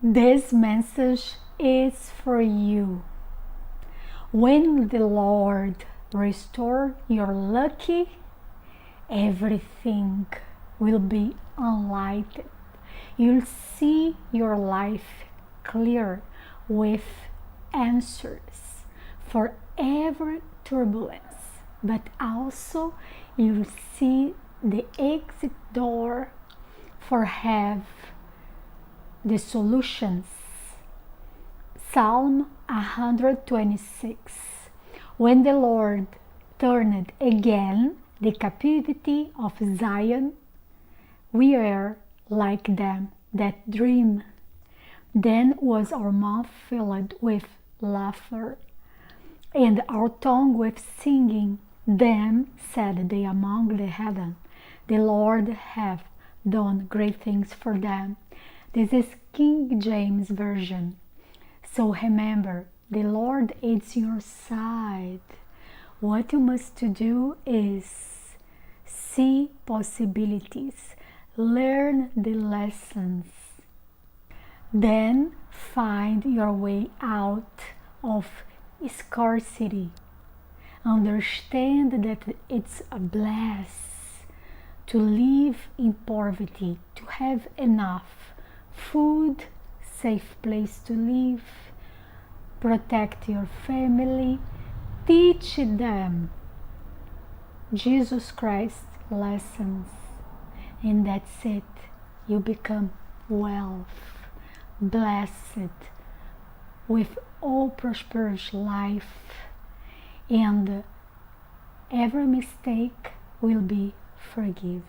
This message is for you. When the Lord restores your lucky, everything will be unlighted. You'll see your life clear with answers for every turbulence, but also you'll see the exit door for have the solutions. Psalm 126. When the Lord turned again the captivity of Zion, we are like them that dream. Then was our mouth filled with laughter, and our tongue with singing. Then said they among the heathen, the Lord hath done great things for them. This is King James Version. So remember, the Lord is your side. What you must do is see possibilities, learn the lessons, then find your way out of scarcity. Understand that it's a bless to live in poverty, to have enough food, safe place to live, protect your family, teach them Jesus Christ lessons, and that's it. You become wealth, blessed with all prosperous life, and every mistake will be forgiven.